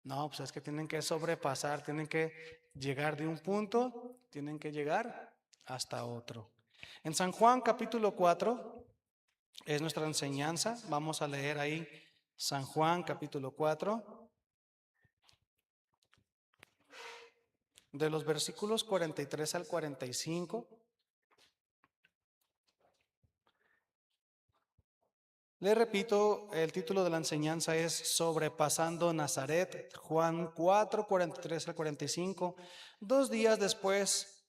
No, pues es que tienen que sobrepasar, tienen que llegar de un punto, tienen que llegar hasta otro. En San Juan capítulo 4 es nuestra enseñanza. Vamos a leer ahí San Juan capítulo 4, de los versículos 43 al 45. Le repito, el título de la enseñanza es Sobrepasando Nazaret, Juan 4, 43 al 45. 2 días después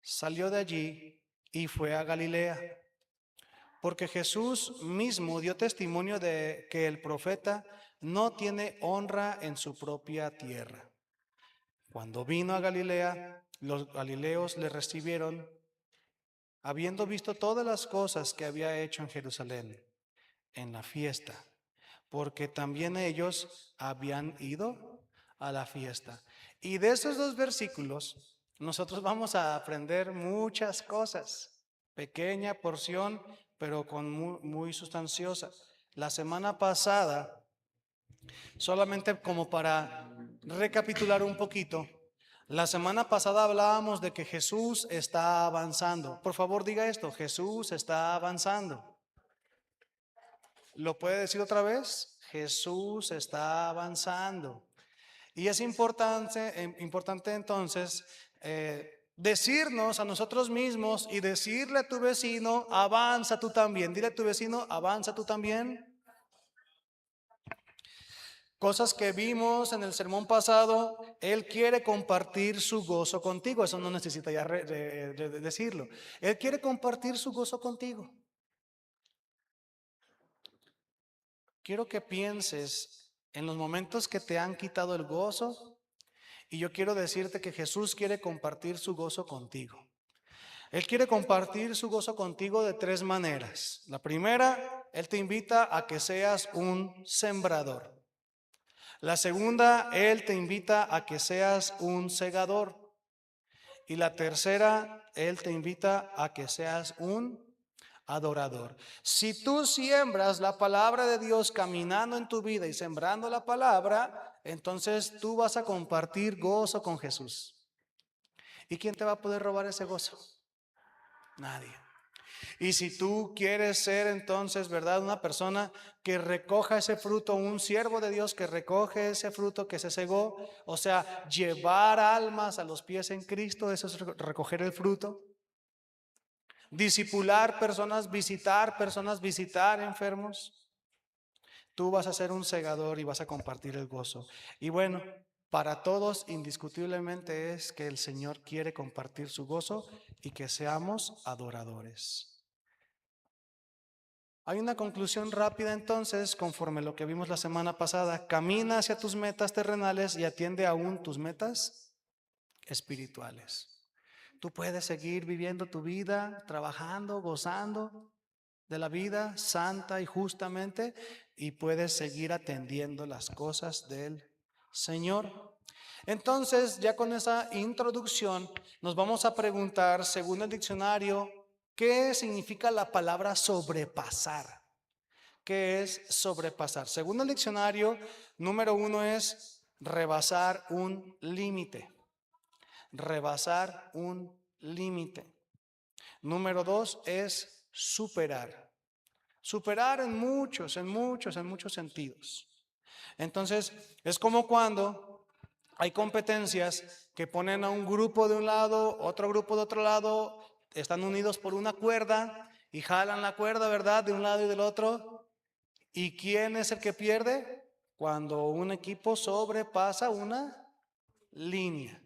salió de allí y fue a Galilea, porque Jesús mismo dio testimonio de que el profeta no tiene honra en su propia tierra. Cuando vino a Galilea, los galileos le recibieron, habiendo visto todas las cosas que había hecho en Jerusalén, en la fiesta, porque también ellos habían ido a la fiesta. Y de esos 2 versículos, nosotros vamos a aprender muchas cosas, pequeña porción, pero muy sustanciosa. La semana pasada, solamente como para recapitular un poquito, la semana pasada hablábamos de que Jesús está avanzando. Por favor, diga esto: Jesús está avanzando. ¿Lo puede decir otra vez? Jesús está avanzando. Y es importante entonces decirnos a nosotros mismos y decirle a tu vecino: avanza tú también. Dile a tu vecino: avanza tú también. Cosas que vimos en el sermón pasado, Él quiere compartir su gozo contigo. Eso no necesita ya decirlo. Él quiere compartir su gozo contigo. Quiero que pienses en los momentos que te han quitado el gozo, y yo quiero decirte que Jesús quiere compartir su gozo contigo. Él quiere compartir su gozo contigo de 3 maneras. La primera, Él te invita a que seas un sembrador. La segunda, Él te invita a que seas un segador. Y la tercera, Él te invita a que seas un adorador. Si tú siembras la palabra de Dios caminando en tu vida y sembrando la palabra, entonces tú vas a compartir gozo con Jesús. ¿Y quién te va a poder robar ese gozo? Nadie. Y si tú quieres ser entonces, ¿verdad?, una persona que recoja ese fruto, un siervo de Dios que recoge ese fruto que se segó, o sea, llevar almas a los pies en Cristo, eso es recoger el fruto. Discipular personas, visitar enfermos. Tú vas a ser un segador y vas a compartir el gozo. Y bueno, para todos indiscutiblemente es que el Señor quiere compartir su gozo y que seamos adoradores. Hay una conclusión rápida entonces, conforme a lo que vimos la semana pasada. Camina hacia tus metas terrenales y atiende aún tus metas espirituales. Tú puedes seguir viviendo tu vida, trabajando, gozando de la vida santa y justamente, y puedes seguir atendiendo las cosas del Señor. Entonces, ya con esa introducción, nos vamos a preguntar, según el diccionario, ¿qué significa la palabra sobrepasar? ¿Qué es sobrepasar? Según el diccionario, número 1 es rebasar un límite. Rebasar un límite. Número 2 es superar. Superar en muchos sentidos. Entonces, es como cuando hay competencias que ponen a un grupo de un lado, otro grupo de otro lado, están unidos por una cuerda y jalan la cuerda, ¿verdad?, de un lado y del otro. ¿Y quién es el que pierde? Cuando un equipo sobrepasa una línea.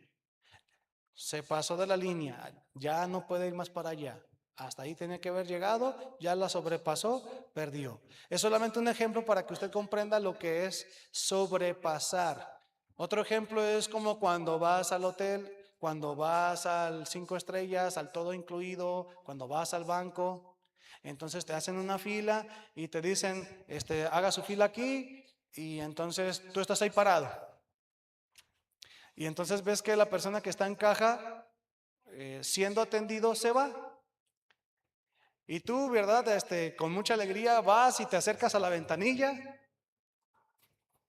Se pasó de la línea, ya no puede ir más para allá. Hasta ahí tenía que haber llegado, ya la sobrepasó, perdió. Es solamente un ejemplo para que usted comprenda lo que es sobrepasar. Otro ejemplo es como cuando vas al hotel, cuando vas al 5 estrellas, al todo incluido, cuando vas al banco. Entonces te hacen una fila y te dicen, haga su fila aquí, y entonces tú estás ahí parado. Y entonces ves que la persona que está en caja, siendo atendido, se va. Y tú, ¿verdad?, con mucha alegría vas y te acercas a la ventanilla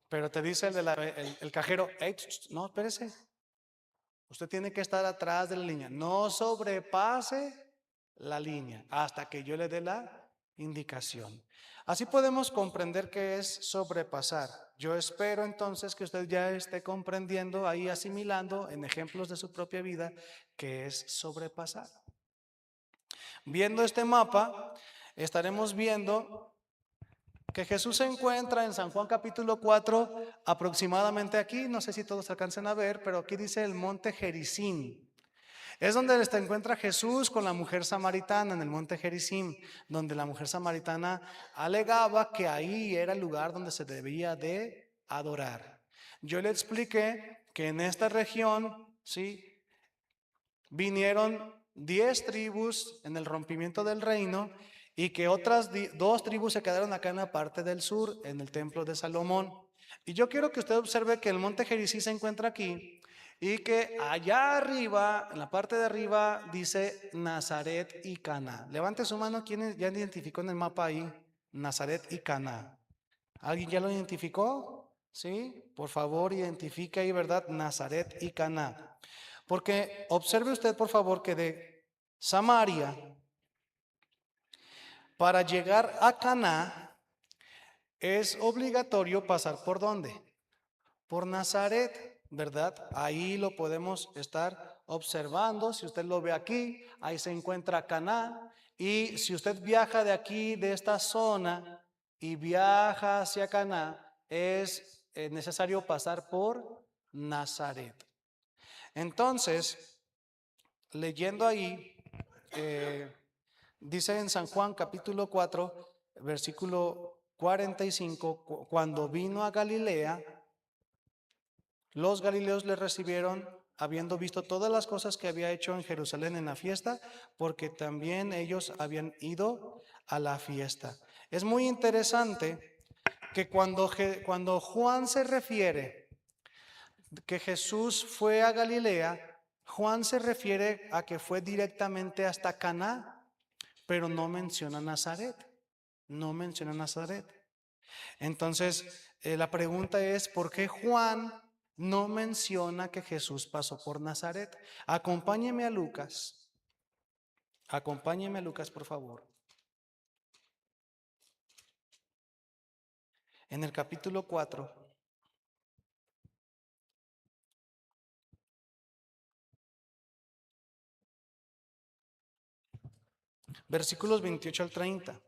Pero te dice el cajero, "Ey, no, espérese, usted tiene que estar atrás de la línea, no sobrepase la línea hasta que yo le dé la indicación". Así podemos comprender qué es sobrepasar. Yo espero entonces que usted ya esté comprendiendo, ahí asimilando en ejemplos de su propia vida, qué es sobrepasar. Viendo este mapa, estaremos viendo que Jesús se encuentra en San Juan capítulo 4, aproximadamente aquí, no sé si todos alcancen a ver, pero aquí dice el monte Gerizim. Es donde se encuentra Jesús con la mujer samaritana en el monte Gerizim, donde la mujer samaritana alegaba que ahí era el lugar donde se debía de adorar. Yo le expliqué que en esta región, ¿sí?, vinieron 10 tribus en el rompimiento del reino y que otras 2 tribus se quedaron acá en la parte del sur, en el templo de Salomón. Y yo quiero que usted observe que el monte Gerizim se encuentra aquí y que allá arriba, en la parte de arriba, dice Nazaret y Cana. Levante su mano, ¿quién ya identificó en el mapa ahí Nazaret y Cana? ¿Alguien ya lo identificó? ¿Sí? Por favor, identifique ahí, ¿verdad? Nazaret y Cana. Porque observe usted, por favor, que de Samaria para llegar a Caná es obligatorio pasar ¿por dónde? Por Nazaret, ¿verdad? Ahí lo podemos estar observando. Si usted lo ve aquí, ahí se encuentra Caná. Y si usted viaja de aquí, de esta zona, y viaja hacia Caná, es necesario pasar por Nazaret. Entonces, leyendo ahí, dice en San Juan capítulo 4, versículo 45, cuando vino a Galilea, los galileos le recibieron habiendo visto todas las cosas que había hecho en Jerusalén en la fiesta, porque también ellos habían ido a la fiesta. Es muy interesante que cuando Juan se refiere que Jesús fue a Galilea, Juan se refiere a que fue directamente hasta Caná, pero no menciona Nazaret. No menciona Nazaret. Entonces, la pregunta es, ¿por qué Juan no menciona que Jesús pasó por Nazaret? Acompáñeme a Lucas. Acompáñeme a Lucas, por favor. En el capítulo 4, versículos 28 al 30.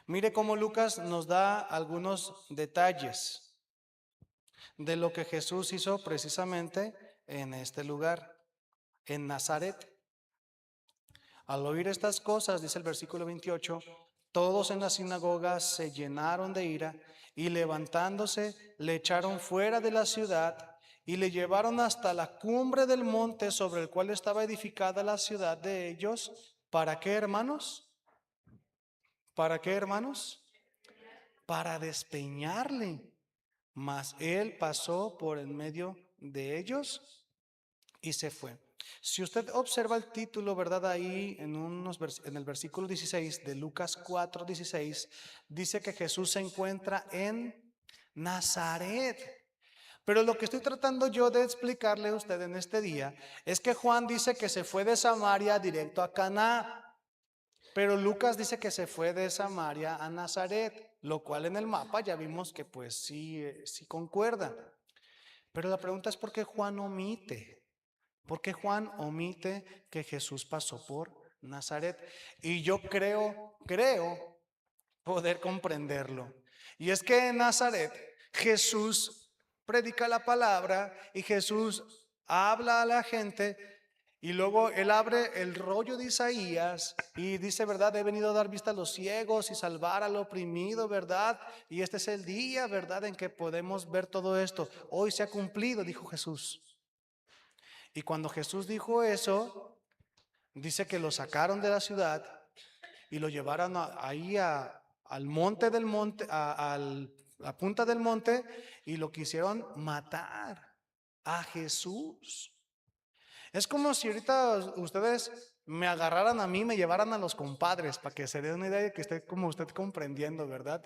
Mire cómo Lucas nos da algunos detalles de lo que Jesús hizo precisamente en este lugar, en Nazaret. Al oír estas cosas, dice el versículo 28, todos en la sinagoga se llenaron de ira y levantándose le echaron fuera de la ciudad y le llevaron hasta la cumbre del monte sobre el cual estaba edificada la ciudad de ellos. ¿Para qué, hermanos? ¿Para qué, hermanos? Para despeñarle. Mas él pasó por en medio de ellos y se fue. Si usted observa el título, ¿verdad? Ahí en el versículo 16 de Lucas 4:16, dice que Jesús se encuentra en Nazaret. Pero lo que estoy tratando yo de explicarle a usted en este día es que Juan dice que se fue de Samaria directo a Caná. Pero Lucas dice que se fue de Samaria a Nazaret, lo cual en el mapa ya vimos que pues sí concuerda. Pero la pregunta es ¿por qué Juan omite? ¿Por qué Juan omite que Jesús pasó por Nazaret? Y yo creo poder comprenderlo. Y es que en Nazaret Jesús predica la palabra y Jesús habla a la gente y luego él abre el rollo de Isaías y dice, ¿verdad? He venido a dar vista a los ciegos y salvar al oprimido, ¿verdad? Y este es el día, ¿verdad? En que podemos ver todo esto. Hoy se ha cumplido, dijo Jesús. Y cuando Jesús dijo eso, dice que lo sacaron de la ciudad y lo llevaron ahí al monte del monte, a la punta del monte y lo quisieron matar a Jesús. Es como si ahorita ustedes me agarraran a mí, me llevaran a los compadres, para que se den una idea de que esté como usted comprendiendo, ¿verdad?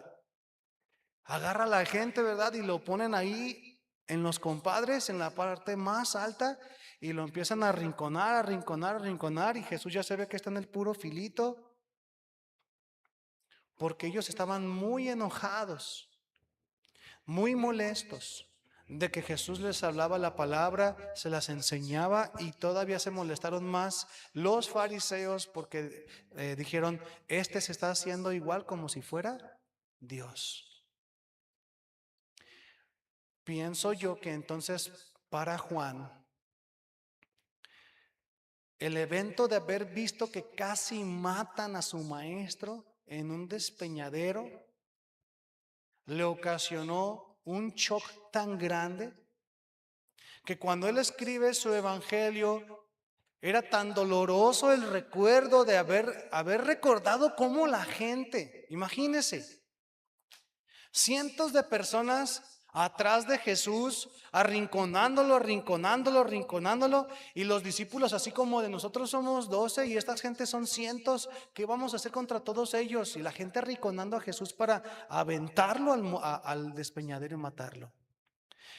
Agarra a la gente, ¿verdad? Y lo ponen ahí en los compadres, en la parte más alta, y lo empiezan a arrinconar, arrinconar, arrinconar, y Jesús ya se ve que está en el puro filito, porque ellos estaban muy enojados, muy molestos de que Jesús les hablaba la palabra, se las enseñaba, y todavía se molestaron más los fariseos porque dijeron, este se está haciendo igual como si fuera Dios. Pienso yo que entonces para Juan, el evento de haber visto que casi matan a su maestro en un despeñadero le ocasionó un shock tan grande que cuando él escribe su evangelio era tan doloroso el recuerdo de haber recordado cómo la gente, imagínense, cientos de personas atrás de Jesús, arrinconándolo, arrinconándolo, arrinconándolo, y los discípulos, así como de nosotros somos 12 y esta gente son cientos, ¿qué vamos a hacer contra todos ellos? Y la gente arrinconando a Jesús para aventarlo al despeñadero y matarlo.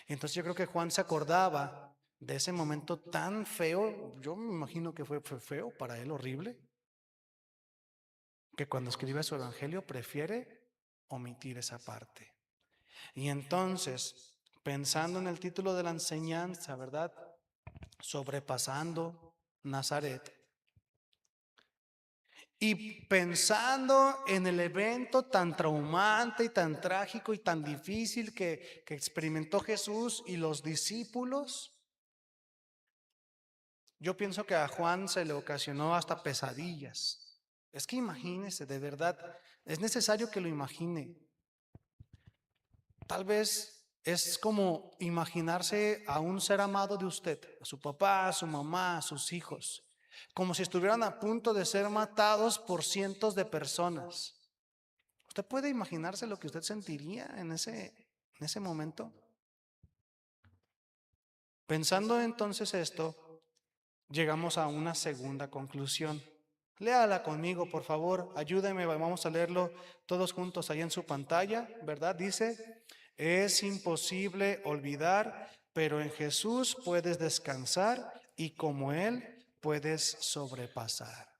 Entonces yo creo que Juan se acordaba de ese momento tan feo, yo me imagino que fue feo para él, horrible, que cuando escribe su evangelio prefiere omitir esa parte. Y entonces, pensando en el título de la enseñanza, ¿verdad? Sobrepasando Nazaret. Y pensando en el evento tan traumante y tan trágico y tan difícil que experimentó Jesús y los discípulos, yo pienso que a Juan se le ocasionó hasta pesadillas. Es que imagínese, de verdad, es necesario que lo imagine. Tal vez es como imaginarse a un ser amado de usted, a su papá, a su mamá, a sus hijos, como si estuvieran a punto de ser matados por cientos de personas. ¿Usted puede imaginarse lo que usted sentiría en ese momento? Pensando entonces esto, llegamos a una segunda conclusión. Léala conmigo, por favor, ayúdeme, vamos a leerlo todos juntos ahí en su pantalla, ¿verdad? Dice, es imposible olvidar, pero en Jesús puedes descansar y como Él puedes sobrepasar.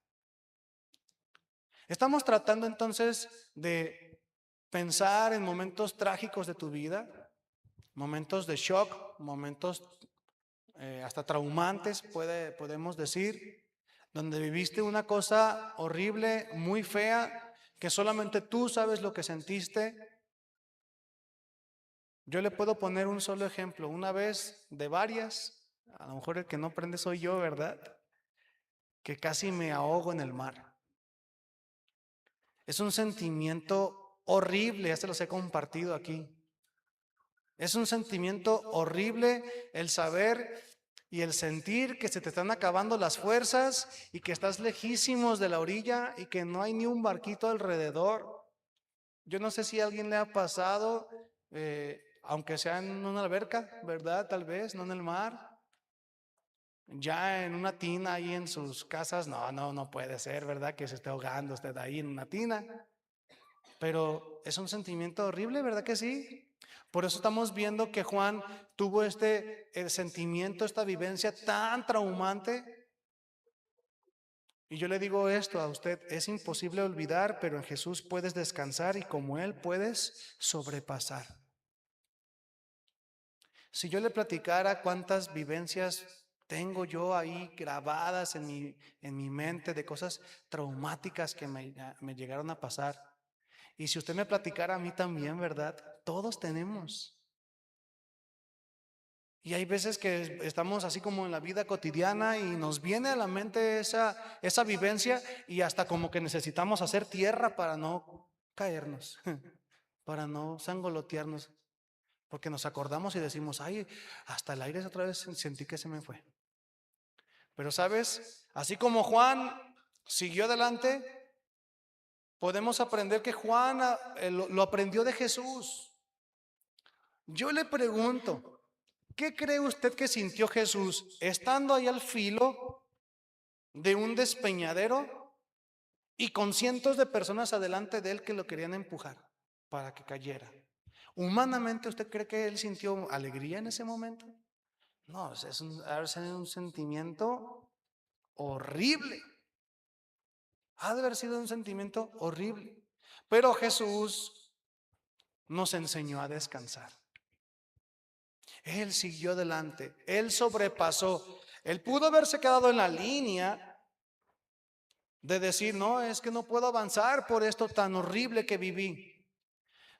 Estamos tratando entonces de pensar en momentos trágicos de tu vida, momentos de shock, momentos hasta traumantes, podemos decir, donde viviste una cosa horrible, muy fea, que solamente tú sabes lo que sentiste. Yo le puedo poner un solo ejemplo, una vez de varias, a lo mejor el que no prende soy yo, ¿verdad? Que casi me ahogo en el mar. Es un sentimiento horrible, ya se los he compartido aquí. Es un sentimiento horrible el saber y el sentir que se te están acabando las fuerzas y que estás lejísimos de la orilla y que no hay ni un barquito alrededor. Yo no sé si a alguien le ha pasado, aunque sea en una alberca, ¿verdad? Tal vez, no en el mar. Ya en una tina ahí en sus casas, no puede ser, ¿verdad? Que se esté ahogando usted ahí en una tina. Pero es un sentimiento horrible, ¿verdad que sí? Por eso estamos viendo que Juan tuvo este sentimiento, esta vivencia tan traumante. Y yo le digo esto a usted, es imposible olvidar, pero en Jesús puedes descansar y como Él puedes sobrepasar. Si yo le platicara cuántas vivencias tengo yo ahí grabadas en mi mente de cosas traumáticas que me llegaron a pasar, y si usted me platicara a mí también, ¿verdad? Todos tenemos. Y hay veces que estamos así como en la vida cotidiana y nos viene a la mente esa vivencia y hasta como que necesitamos hacer tierra para no caernos, para no sangolotearnos, porque nos acordamos y decimos, ay, hasta el aire otra vez sentí que se me fue. Pero sabes, así como Juan siguió adelante, podemos aprender que Juan lo aprendió de Jesús. Yo le pregunto, ¿qué cree usted que sintió Jesús estando ahí al filo de un despeñadero y con cientos de personas adelante de él que lo querían empujar para que cayera? Humanamente, ¿usted cree que él sintió alegría en ese momento? No, ha de ser un sentimiento horrible. Ha de haber sido un sentimiento horrible. Pero Jesús nos enseñó a descansar. Él siguió adelante, él sobrepasó. Él pudo haberse quedado en la línea de decir, no, es que no puedo avanzar por esto tan horrible que viví.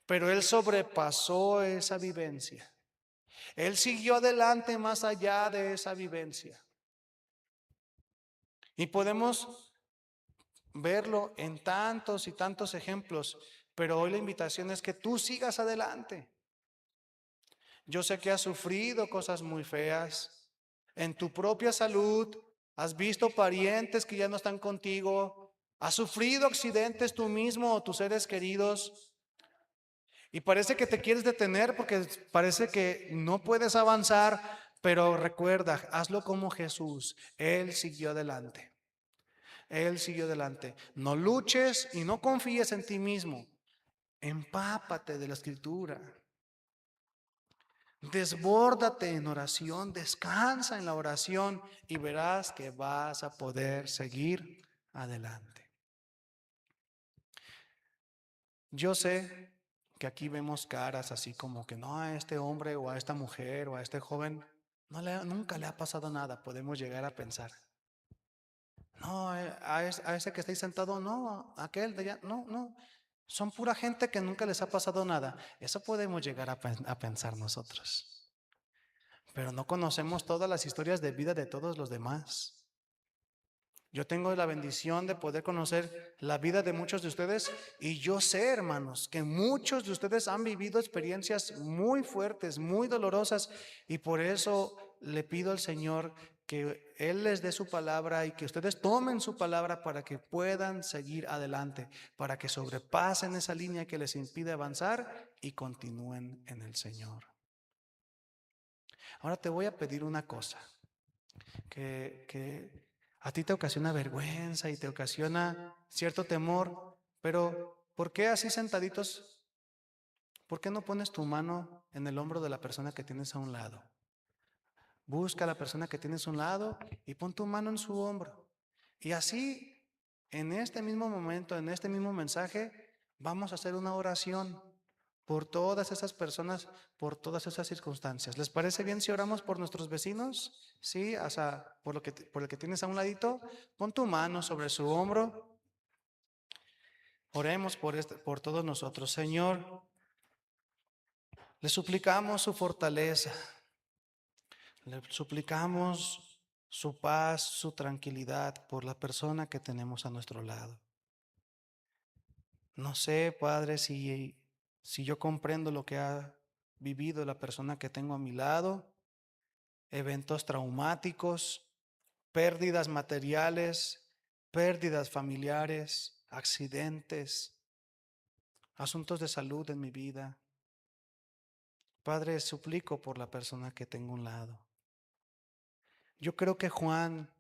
Pero él sobrepasó esa vivencia. Él siguió adelante más allá de esa vivencia. Y podemos verlo en tantos y tantos ejemplos, pero hoy la invitación es que tú sigas adelante. Yo sé que has sufrido cosas muy feas en tu propia salud, has visto parientes que ya no están contigo, has sufrido accidentes tú mismo o tus seres queridos y parece que te quieres detener porque parece que no puedes avanzar, pero recuerda, hazlo como Jesús, Él siguió adelante. Él siguió adelante. No luches y no confíes en ti mismo. Empápate de la escritura. Desbórdate en oración, descansa en la oración y verás que vas a poder seguir adelante. Yo sé que aquí vemos caras así como que no, a este hombre o a esta mujer o a este joven nunca le ha pasado nada, podemos llegar a pensar. No, a ese que está ahí sentado, no, a aquel de allá, no, no. Son pura gente que nunca les ha pasado nada. Eso podemos llegar a pensar nosotros. Pero no conocemos todas las historias de vida de todos los demás. Yo tengo la bendición de poder conocer la vida de muchos de ustedes y yo sé, hermanos, que muchos de ustedes han vivido experiencias muy fuertes, muy dolorosas y por eso le pido al Señor que Él les dé su palabra y que ustedes tomen su palabra para que puedan seguir adelante, para que sobrepasen esa línea que les impide avanzar y continúen en el Señor. Ahora te voy a pedir una cosa, que a ti te ocasiona vergüenza y te ocasiona cierto temor, pero ¿por qué así sentaditos? ¿Por qué no pones tu mano en el hombro de la persona que tienes a un lado? Busca a la persona que tienes a un lado y pon tu mano en su hombro. Y así, en este mismo momento, en este mismo mensaje, vamos a hacer una oración por todas esas personas, por todas esas circunstancias. ¿Les parece bien si oramos por nuestros vecinos? Sí, o sea, por el que tienes a un ladito, pon tu mano sobre su hombro. Oremos por todos nosotros. Señor, le suplicamos su fortaleza, le suplicamos su paz, su tranquilidad por la persona que tenemos a nuestro lado. No sé, Padre, si yo comprendo lo que ha vivido la persona que tengo a mi lado, eventos traumáticos, pérdidas materiales, pérdidas familiares, accidentes, asuntos de salud en mi vida. Padre, suplico por la persona que tengo a un lado. Yo creo que Juan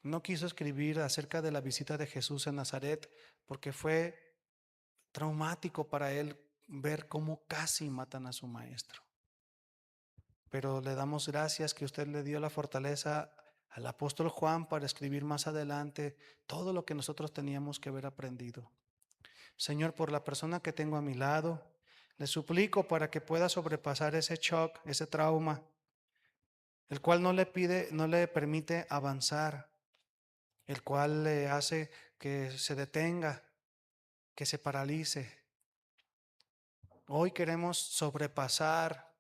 no quiso escribir acerca de la visita de Jesús en Nazaret porque fue traumático para él ver cómo casi matan a su maestro. Pero le damos gracias que usted le dio la fortaleza al apóstol Juan para escribir más adelante todo lo que nosotros teníamos que haber aprendido. Señor, por la persona que tengo a mi lado, le suplico para que pueda sobrepasar ese shock, ese trauma, el cual no le permite avanzar, el cual le hace que se detenga, que se paralice. Hoy queremos sobrepasar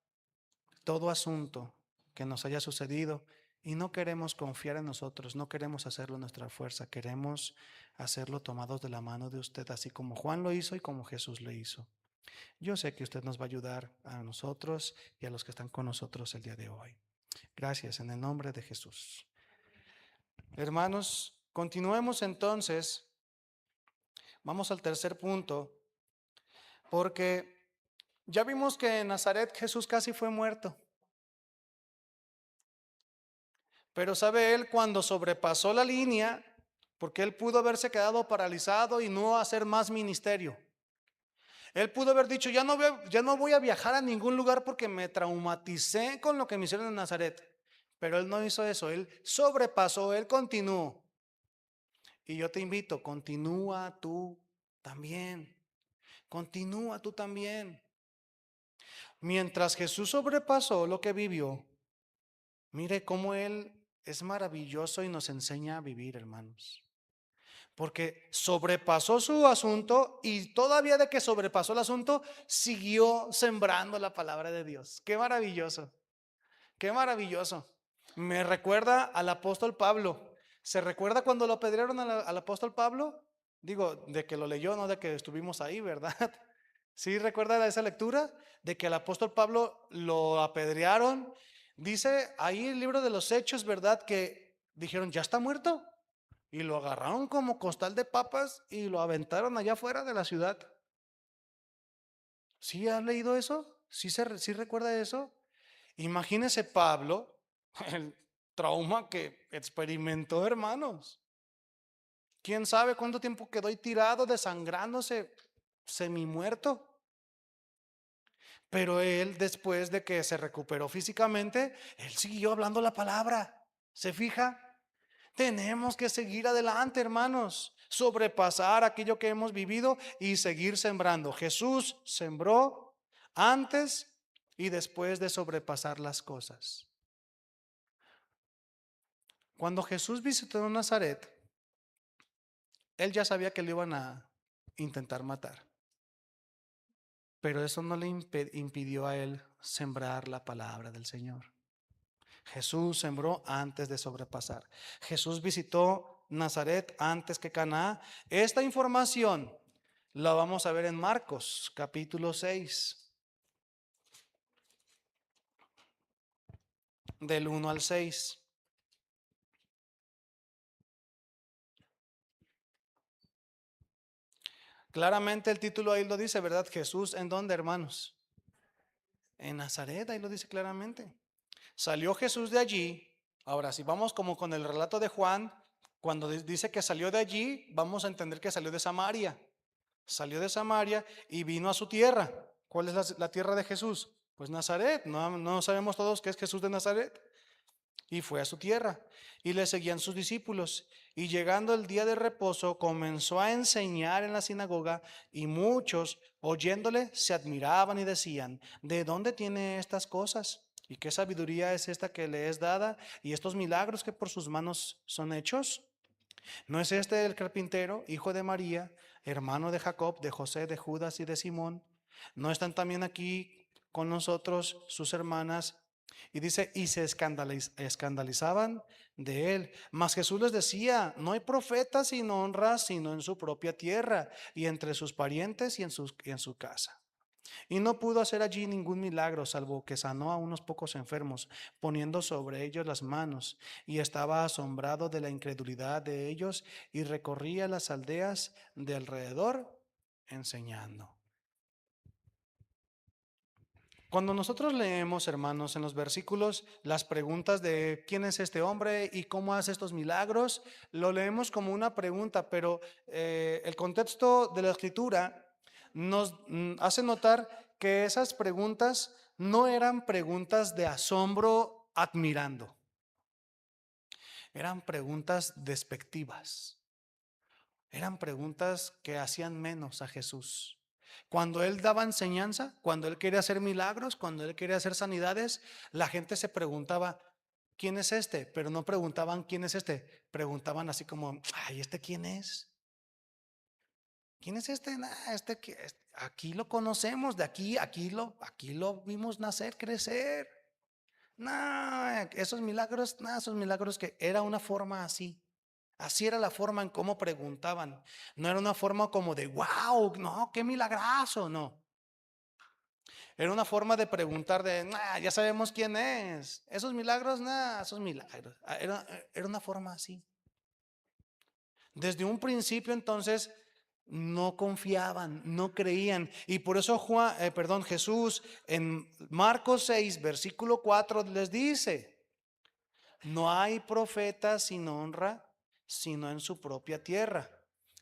todo asunto que nos haya sucedido y no queremos confiar en nosotros, no queremos hacerlo en nuestra fuerza, queremos hacerlo tomados de la mano de usted, así como Juan lo hizo y como Jesús lo hizo. Yo sé que usted nos va a ayudar a nosotros y a los que están con nosotros el día de hoy. Gracias en el nombre de Jesús. Hermanos, continuemos entonces. Vamos al tercer punto, porque ya vimos que en Nazaret Jesús casi fue muerto. Pero sabe él cuando sobrepasó la línea, porque él pudo haberse quedado paralizado y no hacer más ministerio. Él pudo haber dicho, ya no voy a viajar a ningún lugar porque me traumaticé con lo que me hicieron en Nazaret. Pero él no hizo eso, él sobrepasó, él continuó. Y yo te invito, continúa tú también. Continúa tú también. Mientras Jesús sobrepasó lo que vivió, mire cómo Él es maravilloso y nos enseña a vivir, hermanos. Porque sobrepasó su asunto y todavía de que sobrepasó el asunto, siguió sembrando la palabra de Dios. Qué maravilloso, qué maravilloso. Me recuerda al apóstol Pablo. ¿Se recuerda cuando lo apedrearon al apóstol Pablo? Digo, de que lo leyó, no de que estuvimos ahí, ¿verdad? ¿Sí recuerda esa lectura? De que al apóstol Pablo lo apedrearon. Dice ahí el libro de los Hechos, ¿verdad? Que dijeron, ya está muerto. Y lo agarraron como costal de papas y lo aventaron allá afuera de la ciudad. ¿Sí has leído eso? ¿Sí recuerda eso? Imagínese Pablo, el trauma que experimentó, hermanos. ¿Quién sabe cuánto tiempo quedó ahí tirado, desangrándose, semi muerto? Pero él, después de que se recuperó físicamente, él siguió hablando la palabra. ¿Se fija? Tenemos que seguir adelante, hermanos, sobrepasar aquello que hemos vivido y seguir sembrando. Jesús sembró antes y después de sobrepasar las cosas. Cuando Jesús visitó Nazaret, él ya sabía que le iban a intentar matar, pero eso no le impidió a él sembrar la palabra del Señor. Jesús sembró antes de sobrepasar. Jesús visitó Nazaret antes que Caná. Esta información la vamos a ver en Marcos, capítulo 6, del 1 al 6. Claramente el título ahí lo dice, ¿verdad? Jesús, ¿en dónde, hermanos? En Nazaret, ahí lo dice claramente. Salió Jesús de allí. Ahora, si vamos como con el relato de Juan, cuando dice que salió de allí, vamos a entender que salió de Samaria. Salió de Samaria y vino a su tierra. ¿Cuál es la tierra de Jesús? Pues Nazaret. No sabemos todos qué es Jesús de Nazaret. Y fue a su tierra y le seguían sus discípulos. Y llegando el día de reposo, comenzó a enseñar en la sinagoga y muchos, oyéndole, se admiraban y decían, ¿de dónde tiene estas cosas? ¿Y qué sabiduría es esta que le es dada? ¿Y estos milagros que por sus manos son hechos? ¿No es este el carpintero, hijo de María, hermano de Jacob, de José, de Judas y de Simón? ¿No están también aquí con nosotros sus hermanas? Y dice, y se escandalizaban de él. Mas Jesús les decía, no hay profeta sin honra, sino en su propia tierra, y entre sus parientes y en su casa. Y no pudo hacer allí ningún milagro, salvo que sanó a unos pocos enfermos, poniendo sobre ellos las manos. Y estaba asombrado de la incredulidad de ellos y recorría las aldeas de alrededor enseñando. Cuando nosotros leemos, hermanos, en los versículos las preguntas de quién es este hombre y cómo hace estos milagros, lo leemos como una pregunta, pero el contexto de la escritura nos hace notar que esas preguntas no eran preguntas de asombro admirando, eran preguntas despectivas, eran preguntas que hacían menos a Jesús. Cuando él daba enseñanza, cuando él quería hacer milagros, cuando él quería hacer sanidades, la gente se preguntaba, ¿quién es este? Pero no preguntaban, ¿quién es este? Preguntaban así como, ay, ¿este quién es? ¿Quién es este? Nah, aquí lo conocemos, de aquí lo vimos nacer, crecer. No, esos milagros que era una forma así. Así era la forma en cómo preguntaban. No era una forma como de, wow, no, qué milagrazo, no. Era una forma de preguntar de, nah, ya sabemos quién es. Esos milagros, nah, esos milagros. Era una forma así. Desde un principio entonces no confiaban, no creían. Y por eso Jesús en Marcos 6, versículo 4 les dice, no hay profeta sin honra, sino en su propia tierra,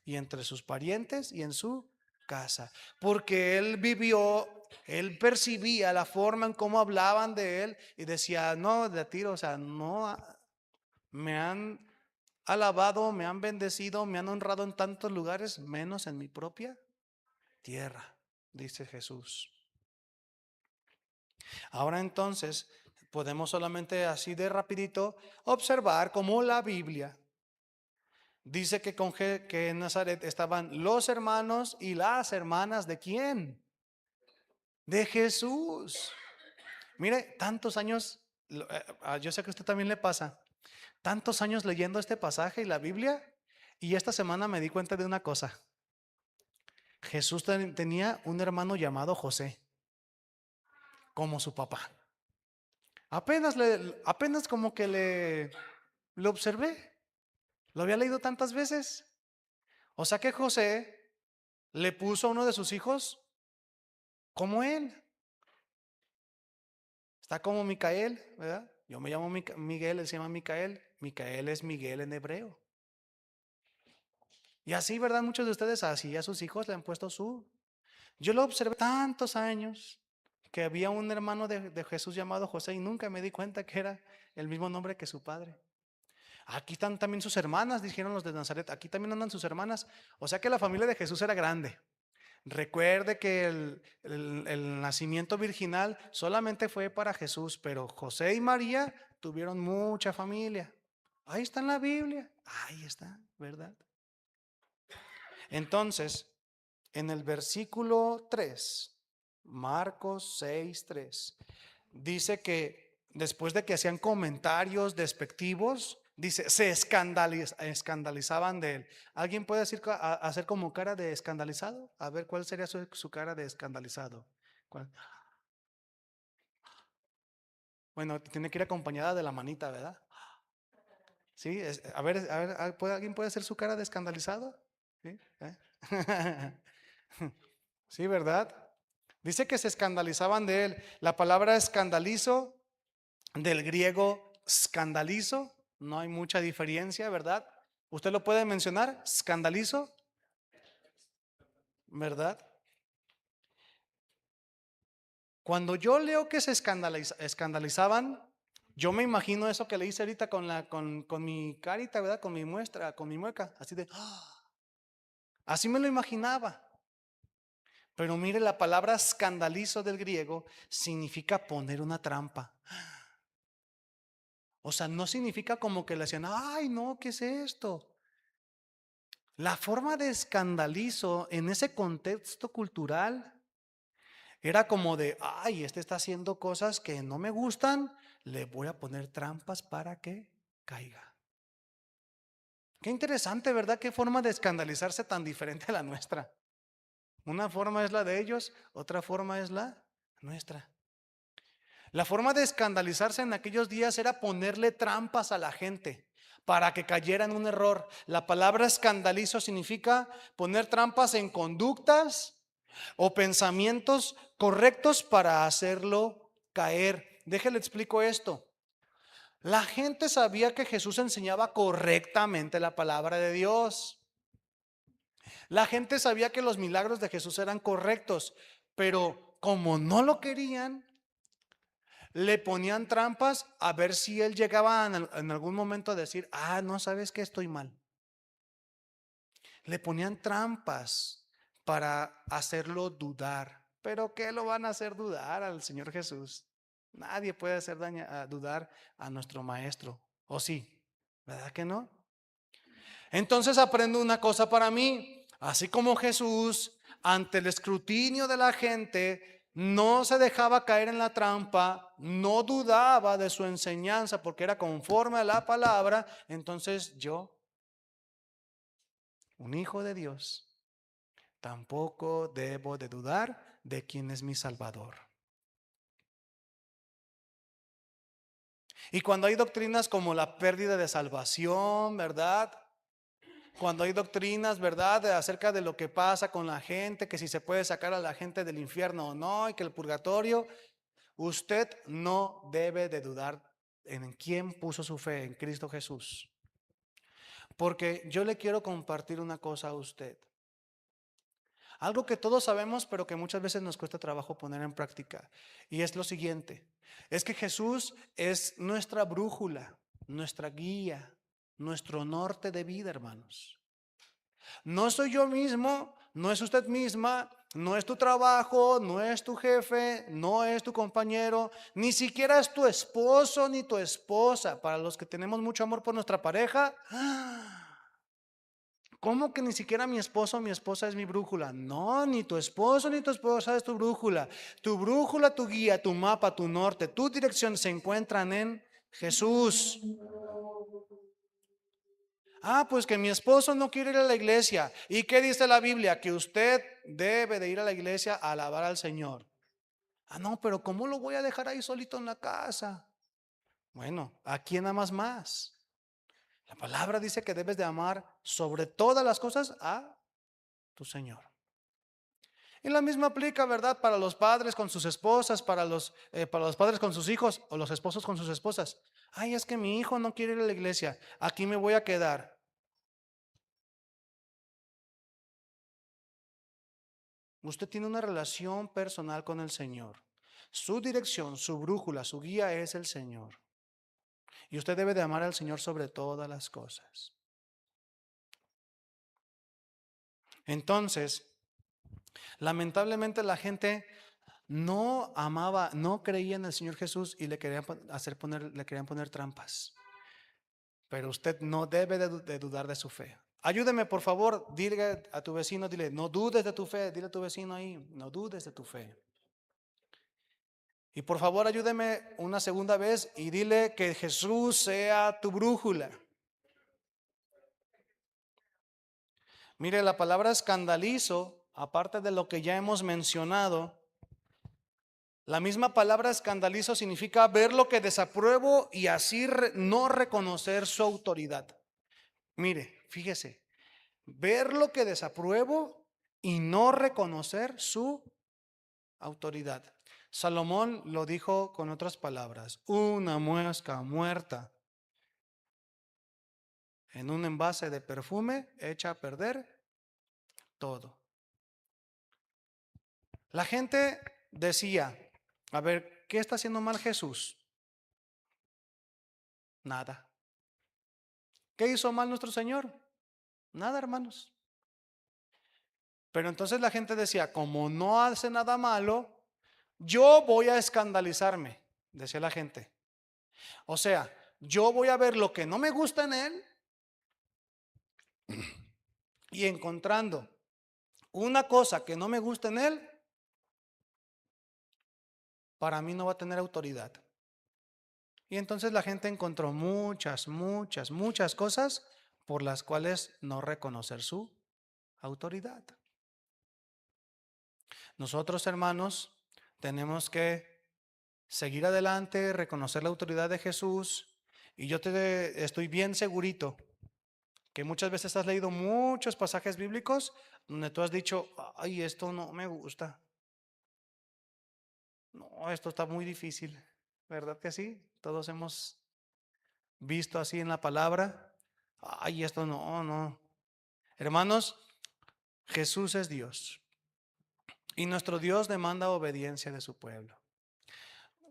y entre sus parientes y en su casa, porque él vivió, él percibía la forma en cómo hablaban de él y decía, no, de tiro, o sea, no, me han alabado, me han bendecido, me han honrado en tantos lugares, menos en mi propia tierra, dice Jesús. Ahora entonces podemos solamente así de rapidito observar cómo la Biblia dice que en Nazaret estaban los hermanos y las hermanas de ¿quién? De Jesús. Mire, tantos años, yo sé que a usted también le pasa, tantos años leyendo este pasaje y la Biblia, y esta semana me di cuenta de una cosa. Jesús tenía un hermano llamado José, como su papá. Apenas como que le observé. Lo había leído tantas veces. O sea que José le puso a uno de sus hijos como él. Está como Micael, ¿verdad? Yo me llamo Miguel, él se llama Micael. Micael es Miguel en hebreo. Y así, ¿verdad? Muchos de ustedes así a sus hijos le han puesto su. Yo lo observé tantos años que había un hermano de Jesús llamado José y nunca me di cuenta que era el mismo nombre que su padre. Aquí están también sus hermanas, dijeron los de Nazaret. Aquí también andan sus hermanas. O sea que la familia de Jesús era grande. Recuerde que el nacimiento virginal solamente fue para Jesús, pero José y María tuvieron mucha familia. Ahí está en la Biblia. Ahí está, ¿verdad? Entonces, en el versículo 3, Marcos 6:3, dice que después de que hacían comentarios despectivos, dice, se escandalizaban de él. ¿Alguien puede hacer como cara de escandalizado? A ver, ¿cuál sería su cara de escandalizado? ¿Cuál? Bueno, tiene que ir acompañada de la manita, ¿verdad? Sí, ¿alguien puede hacer su cara de escandalizado? ¿Sí? Sí, ¿verdad? Dice que se escandalizaban de él. La palabra escandalizo, del griego scandalizo, no hay mucha diferencia, ¿verdad? ¿Usted lo puede mencionar? Escandalizo, ¿verdad? Cuando yo leo que se escandalizaban, yo me imagino eso que le hice ahorita con mi carita, ¿verdad? Con mi muestra, con mi mueca, así de, ¡ah! Así me lo imaginaba. Pero mire, la palabra escandalizo del griego significa poner una trampa. O sea, no significa como que le decían, ay, no, ¿qué es esto? La forma de escandalizo en ese contexto cultural era como de, ay, este está haciendo cosas que no me gustan, le voy a poner trampas para que caiga. Qué interesante, ¿verdad? Qué forma de escandalizarse tan diferente a la nuestra. Una forma es la de ellos, otra forma es la nuestra. La forma de escandalizarse en aquellos días era ponerle trampas a la gente para que cayera en un error. La palabra escandalizo significa poner trampas en conductas o pensamientos correctos para hacerlo caer. Déjale explico esto. La gente sabía que Jesús enseñaba correctamente la palabra de Dios. La gente sabía que los milagros de Jesús eran correctos, pero como no lo querían, le ponían trampas a ver si él llegaba en algún momento a decir, ah, no, sabes que estoy mal. Le ponían trampas para hacerlo dudar. ¿Pero qué lo van a hacer dudar al Señor Jesús? Nadie puede hacer dudar a nuestro Maestro. ¿O sí? ¿Verdad que no? Entonces aprendo una cosa para mí. Así como Jesús, ante el escrutinio de la gente, no se dejaba caer en la trampa, no dudaba de su enseñanza porque era conforme a la palabra, entonces yo, un hijo de Dios, tampoco debo de dudar de quién es mi Salvador. Y cuando hay doctrinas como la pérdida de salvación, ¿verdad? Cuando hay doctrinas, ¿verdad?, acerca de lo que pasa con la gente, que si se puede sacar a la gente del infierno o no, y que el purgatorio, usted no debe de dudar en quién puso su fe, en Cristo Jesús. Porque yo le quiero compartir una cosa a usted. Algo que todos sabemos, pero que muchas veces nos cuesta trabajo poner en práctica. Y es lo siguiente, es que Jesús es nuestra brújula, nuestra guía, nuestro norte de vida, hermanos. No soy yo mismo, no es usted misma, no es tu trabajo, no es tu jefe, no es tu compañero, ni siquiera es tu esposo ni tu esposa. Para los que tenemos mucho amor por nuestra pareja, ¿cómo que ni siquiera mi esposo o mi esposa es mi brújula? No, ni tu esposo ni tu esposa es tu brújula. Tu brújula, tu guía, tu mapa, tu norte, tu dirección se encuentran en Jesús. Pues que mi esposo no quiere ir a la iglesia. ¿Y qué dice la Biblia? Que usted debe de ir a la iglesia a alabar al Señor. No, pero ¿cómo lo voy a dejar ahí solito en la casa? Bueno, ¿a quién amas más? La palabra dice que debes de amar sobre todas las cosas a tu Señor. Y la misma aplica, ¿verdad? Para los padres con sus esposas, para los padres con sus hijos o los esposos con sus esposas. Es que mi hijo no quiere ir a la iglesia. Aquí me voy a quedar. Usted tiene una relación personal con el Señor. Su dirección, su brújula, su guía es el Señor. Y usted debe de amar al Señor sobre todas las cosas. Entonces, lamentablemente la gente no amaba, no creía en el Señor Jesús y le querían poner trampas. Pero usted no debe de dudar de su fe. Ayúdeme, por favor, dile a tu vecino, dile, no dudes de tu fe. Dile a tu vecino ahí, no dudes de tu fe. Y por favor, ayúdeme una segunda vez y dile que Jesús sea tu brújula. Mire, la palabra escandalizo, aparte de lo que ya hemos mencionado, la misma palabra escandalizo significa ver lo que desapruebo y así no reconocer su autoridad. Mire, fíjese, ver lo que desapruebo y no reconocer su autoridad. Salomón lo dijo con otras palabras: una mosca muerta en un envase de perfume echa a perder todo. La gente decía, a ver, ¿qué está haciendo mal Jesús? Nada. ¿Qué hizo mal nuestro Señor? Nada, hermanos. Pero entonces la gente decía, como no hace nada malo, yo voy a escandalizarme, decía la gente. O sea, yo voy a ver lo que no me gusta en él y encontrando una cosa que no me gusta en él, para mí no va a tener autoridad. Y entonces la gente encontró muchas cosas por las cuales no reconocer su autoridad. Nosotros, hermanos, tenemos que seguir adelante, reconocer la autoridad de Jesús. Y yo te estoy bien segurito que muchas veces has leído muchos pasajes bíblicos donde tú has dicho, esto no me gusta. No, esto está muy difícil. ¿Verdad que sí? Todos hemos visto así en la palabra. Esto no. Hermanos, Jesús es Dios. Y nuestro Dios demanda obediencia de su pueblo.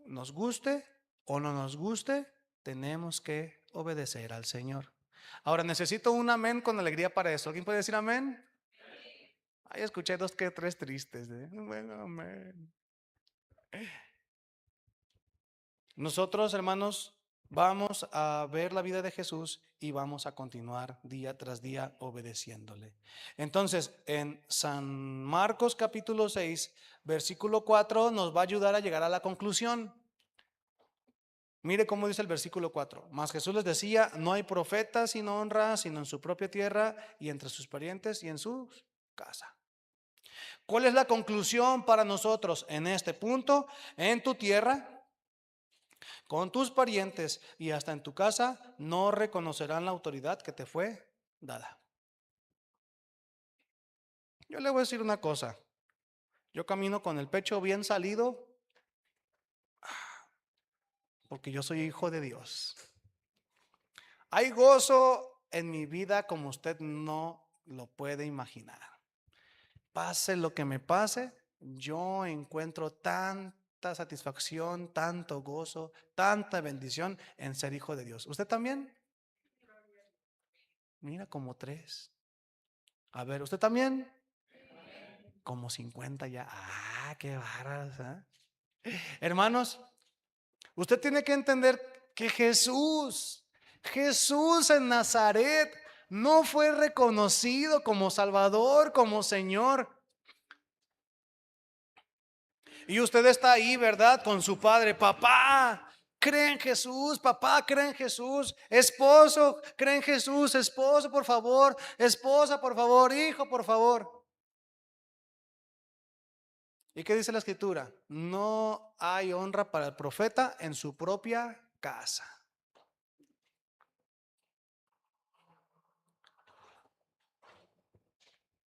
Nos guste o no nos guste, tenemos que obedecer al Señor. Ahora necesito un amén con alegría para eso. ¿Alguien puede decir amén? Escuché dos que tres tristes. Bueno, amén. Nosotros, hermanos, vamos a ver la vida de Jesús y vamos a continuar día tras día obedeciéndole. Entonces, en San Marcos capítulo 6, versículo 4, nos va a ayudar a llegar a la conclusión. Mire cómo dice el versículo 4. Mas Jesús les decía, no hay profeta sin honra, sino en su propia tierra y entre sus parientes y en su casa. ¿Cuál es la conclusión para nosotros en este punto? En tu tierra, con tus parientes y hasta en tu casa, no reconocerán la autoridad que te fue dada. Yo le voy a decir una cosa. Yo camino con el pecho bien salido porque yo soy hijo de Dios. Hay gozo en mi vida como usted no lo puede imaginar. pase lo que me pase, yo encuentro tanta satisfacción, tanto gozo, tanta bendición en ser hijo de Dios. ¿Usted también? Mira, como 3. A ver, ¿usted también? Como 50 ya. Ah, qué bárbaros, ¿eh? Hermanos, usted tiene que entender que Jesús en Nazaret no fue reconocido como Salvador, como Señor. Y usted está ahí, ¿verdad? Con su padre, papá, cree en Jesús, papá, cree en Jesús, esposo, cree en Jesús, esposo, por favor, esposa, por favor, hijo, por favor. ¿Y qué dice la escritura? No hay honra para el profeta en su propia casa.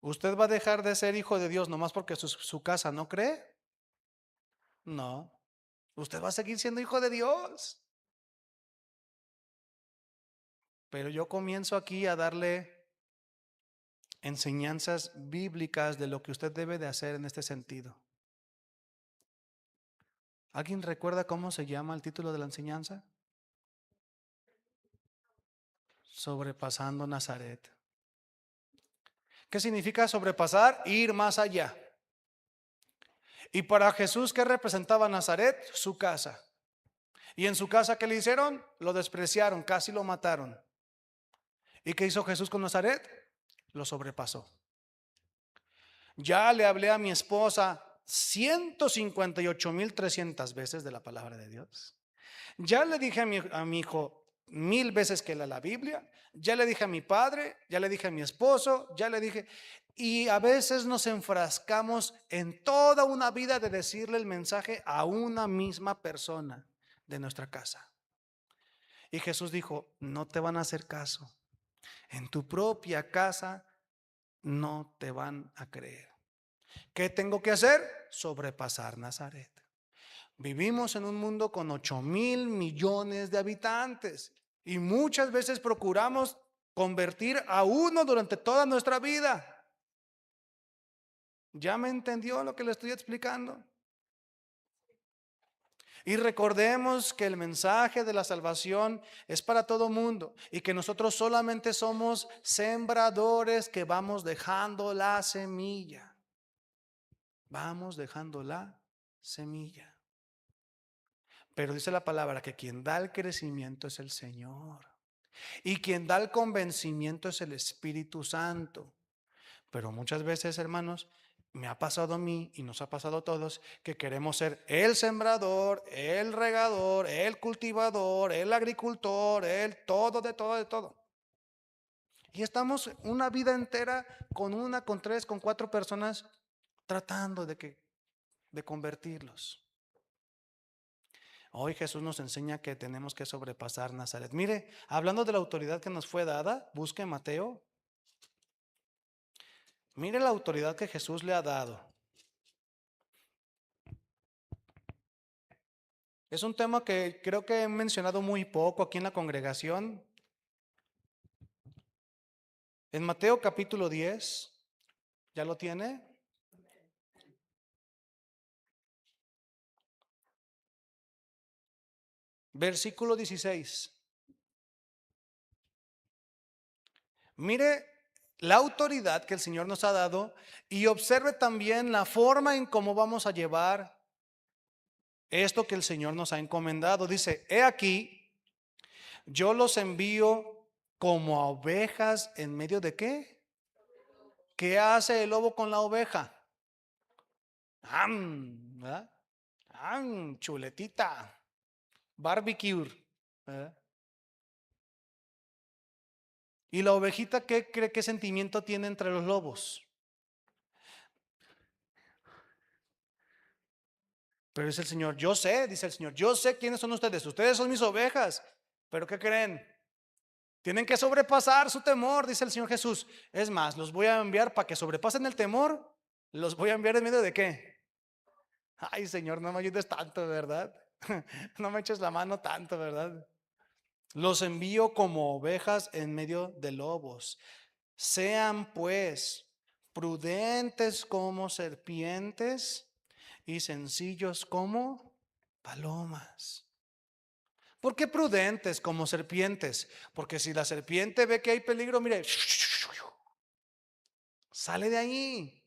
¿Usted va a dejar de ser hijo de Dios nomás porque su casa no cree? No. Usted va a seguir siendo hijo de Dios. Pero yo comienzo aquí a darle enseñanzas bíblicas de lo que usted debe de hacer en este sentido. ¿Alguien recuerda cómo se llama el título de la enseñanza? Sobrepasando Nazaret. ¿Qué significa sobrepasar? Ir más allá. Y para Jesús, ¿qué representaba Nazaret? Su casa. Y en su casa, ¿qué le hicieron? Lo despreciaron, casi lo mataron. ¿Y qué hizo Jesús con Nazaret? Lo sobrepasó. Ya le hablé a mi esposa 158,300 veces de la palabra de Dios. Ya le dije a mi hijo 1000 veces que lea la Biblia. Ya le dije a mi padre, ya le dije a mi esposo, ya le dije. Y a veces nos enfrascamos en toda una vida de decirle el mensaje a una misma persona de nuestra casa. Y Jesús dijo, no te van a hacer caso. En tu propia casa no te van a creer. ¿Qué tengo que hacer? Sobrepasar Nazaret. Vivimos en un mundo con 8,000,000,000 de habitantes y muchas veces procuramos convertir a uno durante toda nuestra vida. ¿Ya me entendió lo que le estoy explicando? Y recordemos que el mensaje de la salvación es para todo mundo y que nosotros solamente somos sembradores que vamos dejando la semilla. Vamos dejando la semilla. Pero dice la palabra que quien da el crecimiento es el Señor. Y quien da el convencimiento es el Espíritu Santo. Pero muchas veces, hermanos, me ha pasado a mí y nos ha pasado a todos que queremos ser el sembrador, el regador, el cultivador, el agricultor, el todo, de todo, de todo. Y estamos una vida entera con una, con tres, con cuatro personas tratando de convertirlos. Hoy Jesús nos enseña que tenemos que sobrepasar Nazaret. Mire, hablando de la autoridad que nos fue dada, busque Mateo. Mire la autoridad que Jesús le ha dado. Es un tema que creo que he mencionado muy poco aquí en la congregación. En Mateo capítulo 10, ¿ya lo tiene? Versículo 16. Mire la autoridad que el Señor nos ha dado y observe también la forma en cómo vamos a llevar esto que el Señor nos ha encomendado. Dice, he aquí, yo los envío como a ovejas en medio de ¿qué? ¿Qué hace el lobo con la oveja? ¿Verdad? Chuletita, barbecue. ¿Verdad? ¿Y la ovejita qué cree qué sentimiento tiene entre los lobos? Pero dice el Señor, yo sé, dice el Señor, yo sé quiénes son ustedes. Ustedes son mis ovejas. ¿Pero qué creen? Tienen que sobrepasar su temor, dice el Señor Jesús. Es más, los voy a enviar para que sobrepasen el temor. Los voy a enviar en medio de ¿qué? Ay, Señor, no me ayudes tanto, ¿verdad? No me eches la mano tanto, ¿verdad? Los envío como ovejas en medio de lobos. Sean pues prudentes como serpientes y sencillos como palomas. ¿Por qué prudentes como serpientes? Porque si la serpiente ve que hay peligro, mire, sale de ahí,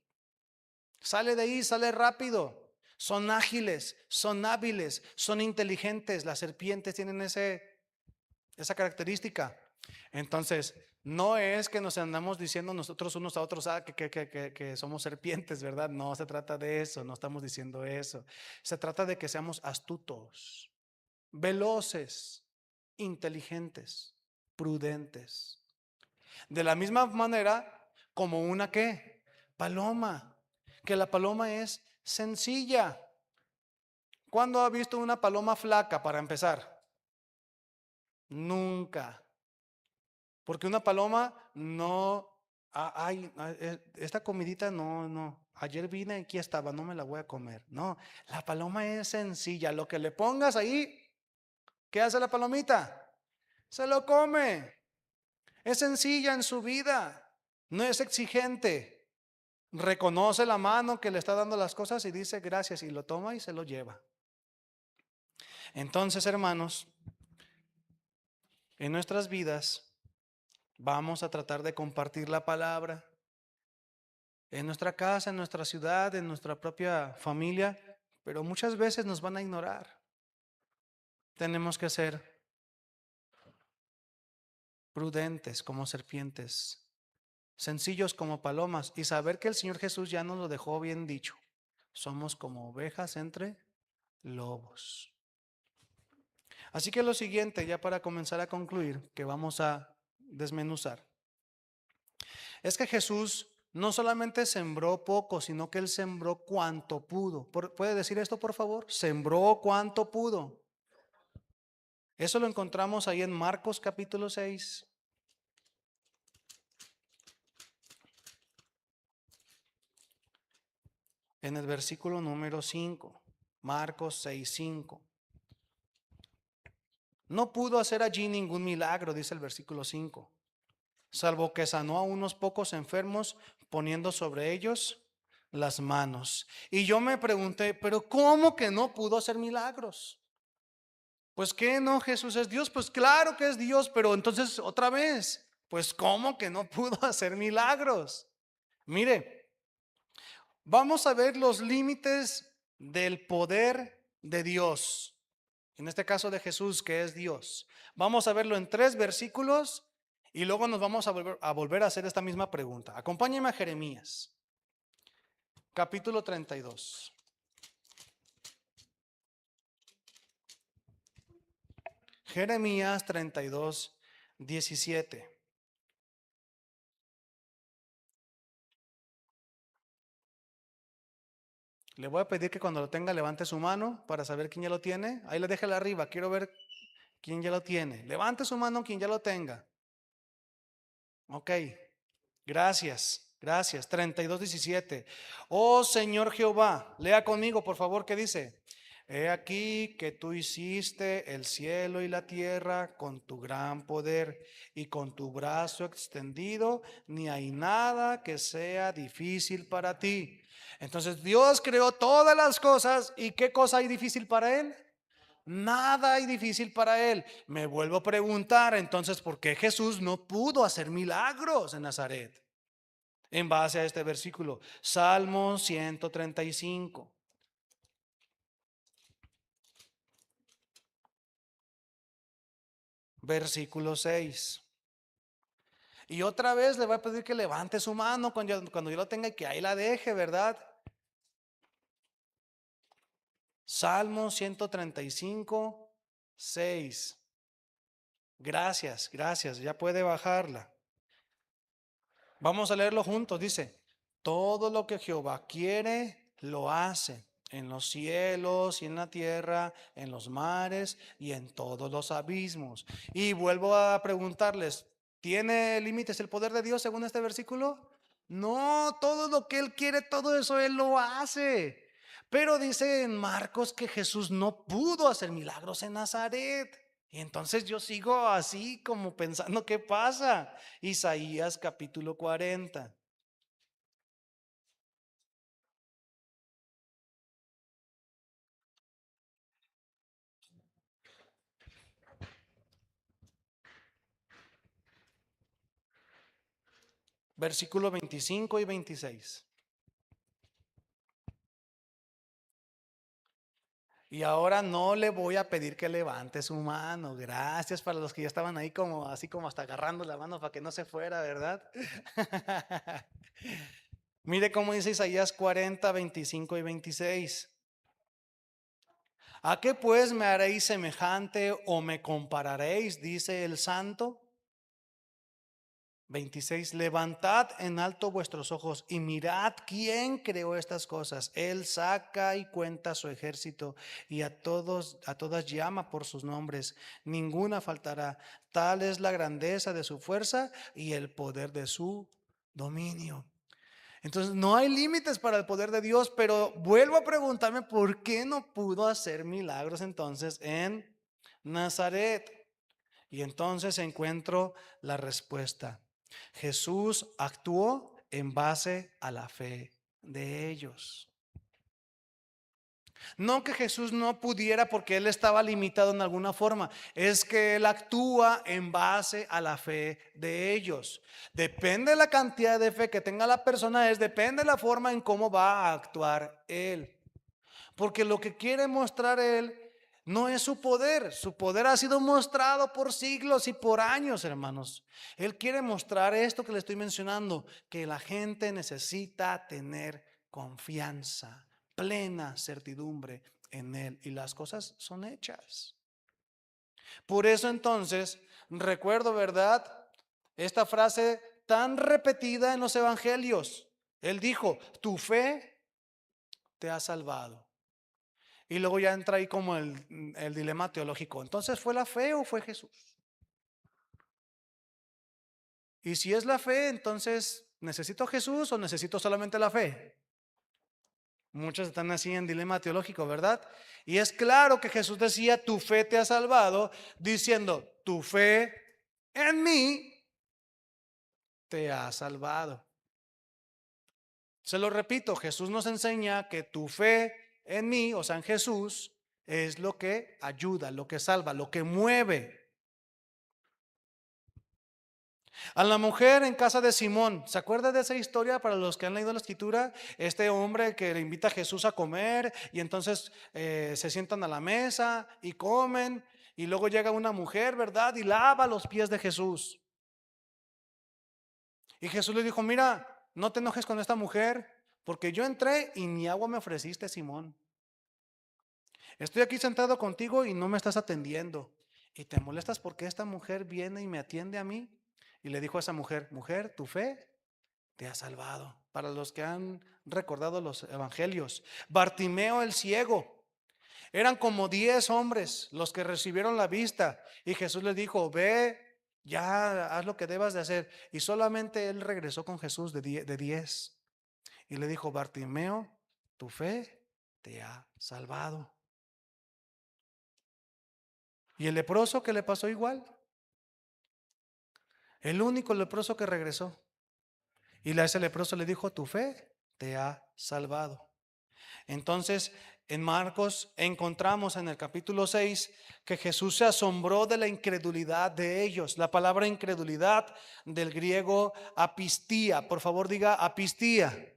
sale rápido. Son ágiles, son hábiles, son inteligentes. Las serpientes tienen esa característica. Entonces, no es que nos andamos diciendo nosotros unos a otros que somos serpientes, ¿verdad? No se trata de eso, no estamos diciendo eso. Se trata de que seamos astutos, veloces, inteligentes, prudentes. De la misma manera como una ¿qué? Paloma, que la paloma es sencilla. ¿Cuándo ha visto una paloma flaca para empezar? Nunca. Porque una paloma no, esta comidita no, ayer vine y aquí estaba, no me la voy a comer. No, la paloma es sencilla, lo que le pongas ahí, ¿qué hace la palomita? Se lo come. Es sencilla en su vida, no es exigente. Reconoce la mano que le está dando las cosas y dice gracias y lo toma y se lo lleva. Entonces, hermanos, en nuestras vidas vamos a tratar de compartir la palabra. En nuestra casa, en nuestra ciudad, en nuestra propia familia, pero muchas veces nos van a ignorar. Tenemos que ser prudentes como serpientes, sencillos como palomas y saber que el Señor Jesús ya nos lo dejó bien dicho. Somos como ovejas entre lobos. Así que lo siguiente, ya para comenzar a concluir, que vamos a desmenuzar, es que Jesús no solamente sembró poco, sino que Él sembró cuanto pudo. ¿Puede decir esto, por favor? Sembró cuanto pudo. Eso lo encontramos ahí en Marcos capítulo 6. En el versículo número 5. Marcos 6:5. No pudo hacer allí ningún milagro, dice el versículo 5, salvo que sanó a unos pocos enfermos poniendo sobre ellos las manos. Y yo me pregunté, pero ¿cómo que no pudo hacer milagros? Pues ¿qué no? Jesús es Dios. Pues claro que es Dios, pero entonces otra vez, pues ¿cómo que no pudo hacer milagros? Mire, vamos a ver los límites del poder de Dios. En este caso de Jesús, que es Dios. Vamos a verlo en 3 versículos y luego nos vamos a volver a hacer esta misma pregunta. Acompáñenme a Jeremías, capítulo 32. Jeremías 32, 17. Le voy a pedir que cuando lo tenga levante su mano para saber quién ya lo tiene. Ahí le déjela arriba, quiero ver quién ya lo tiene. Levante su mano quien ya lo tenga. Ok, gracias. 32, 17. Oh Señor Jehová, lea conmigo por favor, ¿qué dice? He aquí que tú hiciste el cielo y la tierra con tu gran poder y con tu brazo extendido, ni hay nada que sea difícil para ti. Entonces Dios creó todas las cosas y ¿qué cosa hay difícil para Él? Nada hay difícil para Él. Me vuelvo a preguntar entonces, ¿por qué Jesús no pudo hacer milagros en Nazaret? En base a este versículo, Salmo 135. Versículo 6. Y otra vez le voy a pedir que levante su mano cuando yo lo tenga y que ahí la deje, ¿verdad? Salmo 135, 6. Gracias, ya puede bajarla. Vamos a leerlo juntos, dice, todo lo que Jehová quiere, lo hace. En los cielos y en la tierra, en los mares y en todos los abismos. Y vuelvo a preguntarles, ¿tiene límites el poder de Dios según este versículo? No, todo lo que Él quiere, todo eso Él lo hace. Pero dice en Marcos que Jesús no pudo hacer milagros en Nazaret. Y entonces yo sigo así como pensando, ¿qué pasa? Isaías capítulo 40. versículos 25 y 26. Y ahora no le voy a pedir que levante su mano. Gracias para los que ya estaban ahí como así como hasta agarrando la mano para que no se fuera, ¿verdad? Mire cómo dice Isaías 40, 25 y 26. ¿A qué pues me haréis semejante o me compararéis? Dice el santo. 26. Levantad en alto vuestros ojos y mirad quién creó estas cosas. Él saca y cuenta su ejército y a todas llama por sus nombres. Ninguna faltará. Tal es la grandeza de su fuerza y el poder de su dominio. Entonces no hay límites para el poder de Dios, pero vuelvo a preguntarme por qué no pudo hacer milagros entonces en Nazaret. Y entonces encuentro la respuesta. Jesús actuó en base a la fe de ellos. No que Jesús no pudiera porque él estaba limitado en alguna forma, es que él actúa en base a la fe de ellos. Depende de la cantidad de fe que tenga la persona, depende de la forma en cómo va a actuar él. Porque lo que quiere mostrar él no es su poder ha sido mostrado por siglos y por años, hermanos. Él quiere mostrar esto que le estoy mencionando, que la gente necesita tener confianza, plena certidumbre en él, y las cosas son hechas. Por eso entonces, recuerdo, ¿verdad? Esta frase tan repetida en los evangelios. Él dijo, tu fe te ha salvado. Y luego ya entra ahí como el dilema teológico. Entonces, ¿fue la fe o fue Jesús? Y si es la fe, entonces, ¿necesito a Jesús o necesito solamente la fe? Muchos están así en dilema teológico, ¿verdad? Y es claro que Jesús decía, tu fe te ha salvado, diciendo, tu fe en mí te ha salvado. Se lo repito, Jesús nos enseña que tu fe en mí, o sea, en Jesús, es lo que ayuda, lo que salva, lo que mueve. A la mujer en casa de Simón, ¿se acuerda de esa historia para los que han leído la escritura? Este hombre que le invita a Jesús a comer y entonces se sientan a la mesa y comen y luego llega una mujer, ¿verdad? Y lava los pies de Jesús. Y Jesús le dijo, mira, no te enojes con esta mujer porque yo entré y ni agua me ofreciste, Simón. Estoy aquí sentado contigo y no me estás atendiendo. Y te molestas porque esta mujer viene y me atiende a mí. Y le dijo a esa mujer, mujer, tu fe te ha salvado. Para los que han recordado los evangelios, Bartimeo el ciego, eran como 10 hombres los que recibieron la vista y Jesús les dijo, ve, ya haz lo que debas de hacer. Y solamente él regresó con Jesús de 10 y le dijo, Bartimeo, tu fe te ha salvado. Y el leproso, que le pasó igual, el único leproso que regresó. Y a ese leproso le dijo, tu fe te ha salvado. Entonces, en Marcos encontramos en el capítulo 6 que Jesús se asombró de la incredulidad de ellos. La palabra incredulidad del griego apistía. Por favor, diga apistía.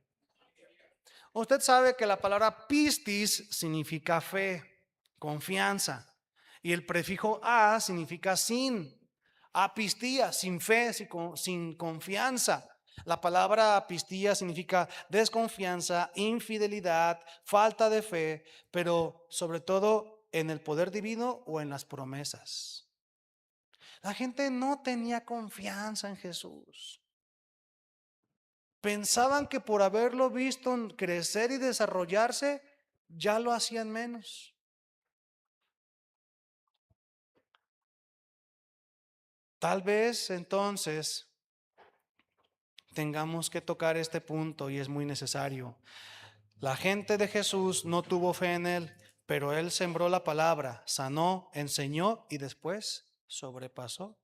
Usted sabe que la palabra pistis significa fe, confianza. Y el prefijo a significa sin. Apistía, sin fe, sin confianza. La palabra apistía significa desconfianza, infidelidad, falta de fe, pero sobre todo en el poder divino o en las promesas. La gente no tenía confianza en Jesús. Pensaban que por haberlo visto crecer y desarrollarse, ya lo hacían menos. Tal vez entonces tengamos que tocar este punto y es muy necesario. La gente de Jesús no tuvo fe en él, pero él sembró la palabra, sanó, enseñó y después sobrepasó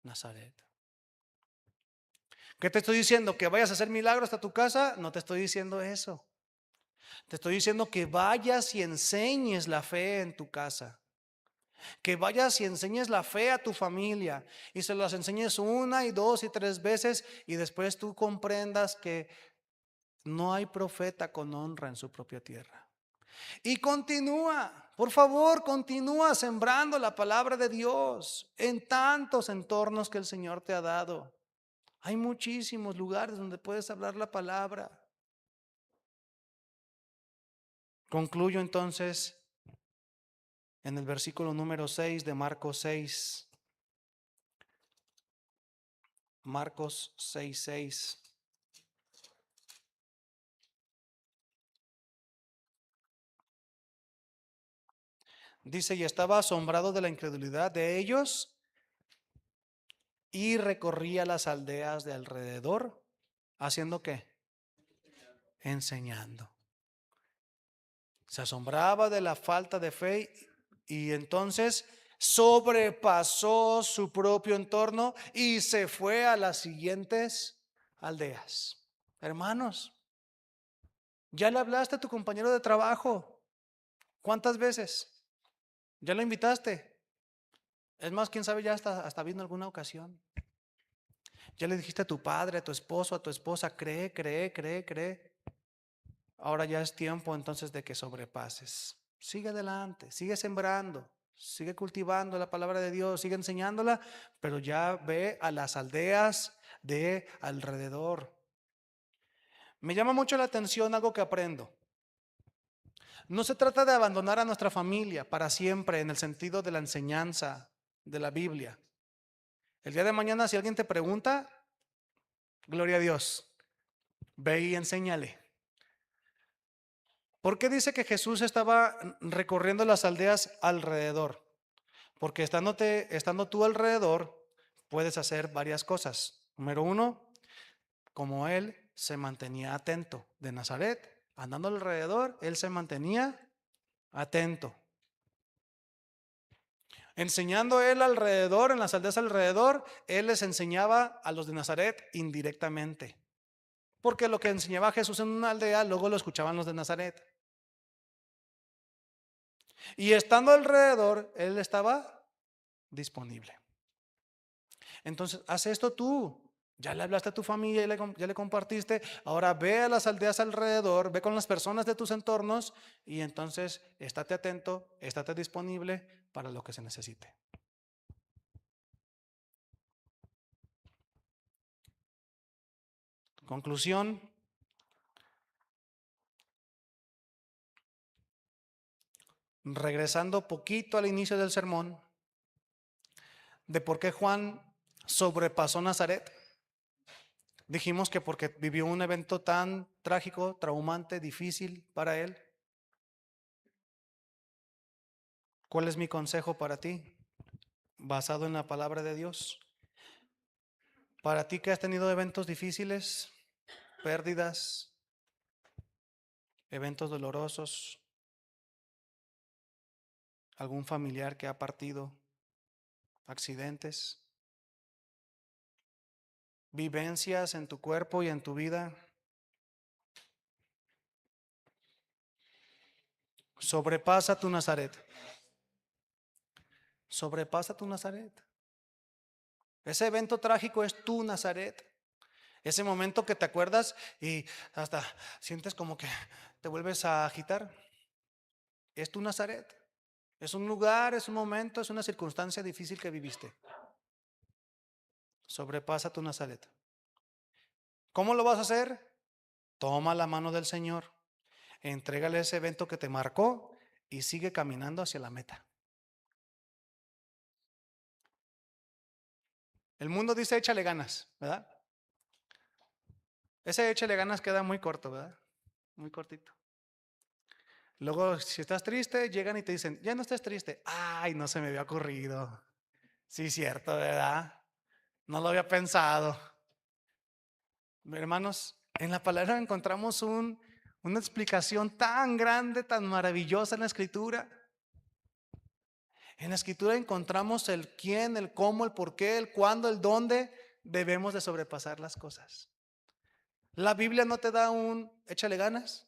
Nazaret. ¿Qué te estoy diciendo? ¿Que vayas a hacer milagros hasta tu casa? No te estoy diciendo eso. Te estoy diciendo que vayas y enseñes la fe en tu casa. Que vayas y enseñes la fe a tu familia y se las enseñes 1 y 2 y 3 veces y después tú comprendas que no hay profeta con honra en su propia tierra. Y continúa, por favor, continúa sembrando la palabra de Dios en tantos entornos que el Señor te ha dado. Hay muchísimos lugares donde puedes hablar la palabra. Concluyo entonces en el versículo número 6 de Marcos 6. Marcos 6:6. Dice, y estaba asombrado de la incredulidad de ellos y recorría las aldeas de alrededor, ¿haciendo qué? Enseñando. Se asombraba de la falta de fe y entonces sobrepasó su propio entorno y se fue a las siguientes aldeas. Hermanos, ¿ya le hablaste a tu compañero de trabajo? ¿Cuántas veces? ¿Ya lo invitaste? Es más, quién sabe, ya hasta vino alguna ocasión. Ya le dijiste a tu padre, a tu esposo, a tu esposa, cree. Ahora ya es tiempo entonces de que sobrepases. Sigue adelante, sigue sembrando, sigue cultivando la palabra de Dios, sigue enseñándola, pero ya ve a las aldeas de alrededor. Me llama mucho la atención algo que aprendo. No se trata de abandonar a nuestra familia para siempre en el sentido de la enseñanza de la Biblia. El día de mañana, si alguien te pregunta, gloria a Dios, ve y enséñale. ¿Por qué dice que Jesús estaba recorriendo las aldeas alrededor? Porque estando tú alrededor, puedes hacer varias cosas. Número 1, como él se mantenía atento de Nazaret, andando alrededor, él se mantenía atento. Enseñando él alrededor, en las aldeas alrededor, él les enseñaba a los de Nazaret indirectamente. Porque lo que enseñaba Jesús en una aldea, luego lo escuchaban los de Nazaret. Y estando alrededor, él estaba disponible. Entonces, haz esto tú. Ya le hablaste a tu familia, ya le compartiste. Ahora ve a las aldeas alrededor, ve con las personas de tus entornos y entonces estate atento, estate disponible para lo que se necesite. Conclusión. Regresando poquito al inicio del sermón, de por qué Juan sobrepasó Nazaret. Dijimos que porque vivió un evento tan trágico, traumante, difícil para él. ¿Cuál es mi consejo para ti? Basado en la palabra de Dios. Para ti que has tenido eventos difíciles, pérdidas, eventos dolorosos, algún familiar que ha partido, accidentes, vivencias en tu cuerpo y en tu vida. Sobrepasa tu Nazaret. Sobrepasa tu Nazaret. Ese evento trágico es tu Nazaret. Ese momento que te acuerdas y hasta sientes como que te vuelves a agitar. Es tu Nazaret. Es un lugar, es un momento, es una circunstancia difícil que viviste. Sobrepasa tu Nazaret. ¿Cómo lo vas a hacer? Toma la mano del Señor, entrégale ese evento que te marcó y sigue caminando hacia la meta. El mundo dice échale ganas, ¿verdad? Ese échale ganas queda muy corto, ¿verdad? Muy cortito. Luego, si estás triste, llegan y te dicen, ya no estés triste. Ay, no se me había ocurrido. Sí, cierto, ¿verdad? No lo había pensado. Hermanos, en la palabra encontramos una explicación tan grande, tan maravillosa en la Escritura. En la Escritura encontramos el quién, el cómo, el por qué, el cuándo, el dónde debemos de sobrepasar las cosas. La Biblia no te da un échale ganas.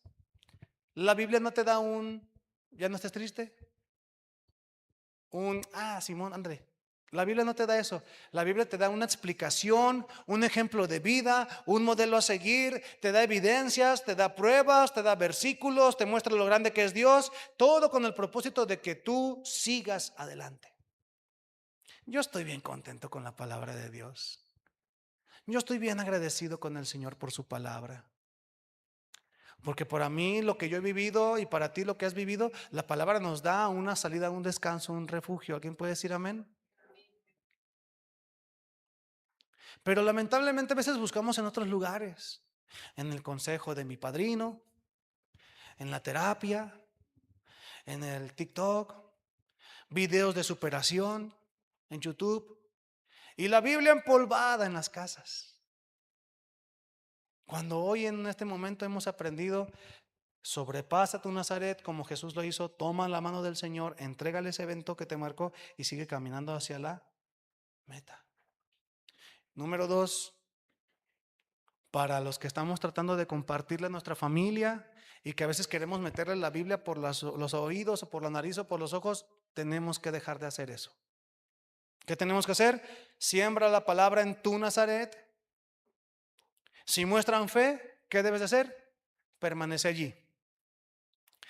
La Biblia no te da un ya no estés triste. Simón, André. La Biblia no te da eso. La Biblia te da una explicación, un ejemplo de vida, un modelo a seguir, te da evidencias, te da pruebas, te da versículos, te muestra lo grande que es Dios, todo con el propósito de que tú sigas adelante. Yo estoy bien contento con la palabra de Dios. Yo estoy bien agradecido con el Señor por su palabra. Porque para mí lo que yo he vivido y para ti lo que has vivido, la palabra nos da una salida, un descanso, un refugio. ¿Alguien puede decir amén? Pero lamentablemente a veces buscamos en otros lugares, en el consejo de mi padrino, en la terapia, en el TikTok, videos de superación en YouTube y la Biblia empolvada en las casas. Cuando hoy en este momento hemos aprendido, sobrepasa tu Nazaret como Jesús lo hizo, toma la mano del Señor, entrégale ese evento que te marcó y sigue caminando hacia la meta. Número 2. Para los que estamos tratando de compartirle a nuestra familia y que a veces queremos meterle la Biblia por los oídos o por la nariz o por los ojos, tenemos que dejar de hacer eso. ¿Qué tenemos que hacer? Siembra la palabra en tu Nazaret. Si muestran fe, ¿qué debes de hacer? Permanece allí.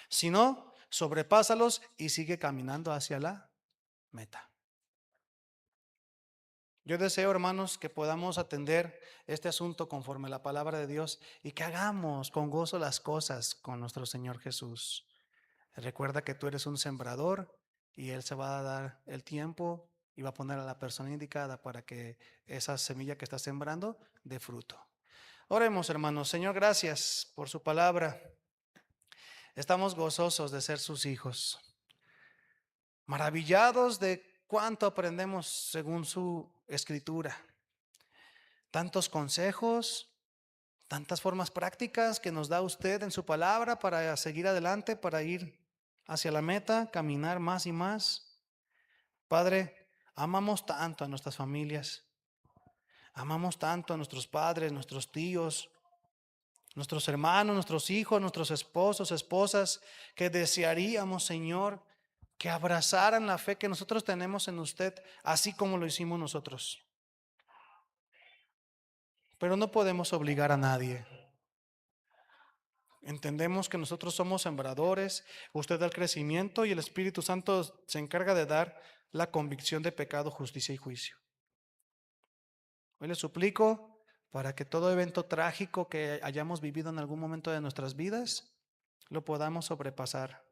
Si no, sobrepásalos y sigue caminando hacia la meta. Yo deseo, hermanos, que podamos atender este asunto conforme a la palabra de Dios y que hagamos con gozo las cosas con nuestro Señor Jesús. Recuerda que tú eres un sembrador y Él se va a dar el tiempo y va a poner a la persona indicada para que esa semilla que está sembrando dé fruto. Oremos, hermanos. Señor, gracias por su palabra. Estamos gozosos de ser sus hijos, maravillados de cuánto aprendemos según su escritura. Tantos consejos, tantas formas prácticas que nos da usted en su palabra para seguir adelante, para ir hacia la meta, caminar más y más. Padre, amamos tanto a nuestras familias, amamos tanto a nuestros padres, nuestros tíos, nuestros hermanos, nuestros hijos, nuestros esposos, esposas, que desearíamos, Señor, que abrazaran la fe que nosotros tenemos en usted, así como lo hicimos nosotros. Pero no podemos obligar a nadie. Entendemos que nosotros somos sembradores, usted da el crecimiento y el Espíritu Santo se encarga de dar la convicción de pecado, justicia y juicio. Hoy le suplico para que todo evento trágico que hayamos vivido en algún momento de nuestras vidas lo podamos sobrepasar.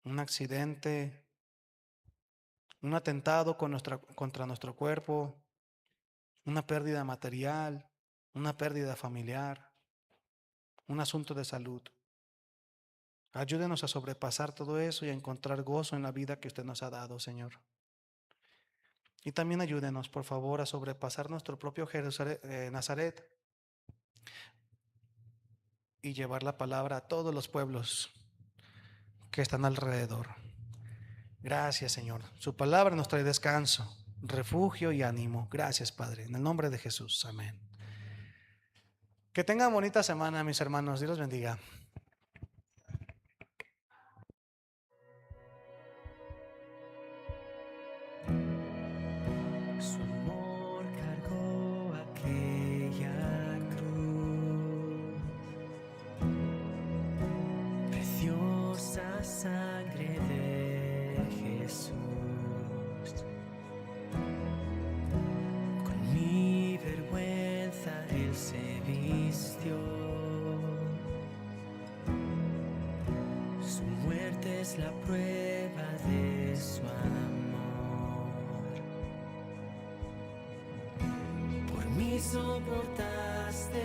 Un accidente, un atentado contra nuestro cuerpo, una pérdida material, una pérdida familiar, un asunto de salud. Ayúdenos a sobrepasar todo eso y a encontrar gozo en la vida que usted nos ha dado, Señor. Y también ayúdenos, por favor, a sobrepasar nuestro propio Nazaret y llevar la palabra a todos los pueblos que están alrededor. Gracias, Señor. Su palabra nos trae descanso, refugio y ánimo. Gracias, Padre. En el nombre de Jesús. Amén. Que tengan bonita semana, mis hermanos. Dios los bendiga. Su amor cargó aquella cruz, preciosa sangre de Jesús. Con mi vergüenza Él se vistió, su muerte es la prueba de su amor. Por mí soportaste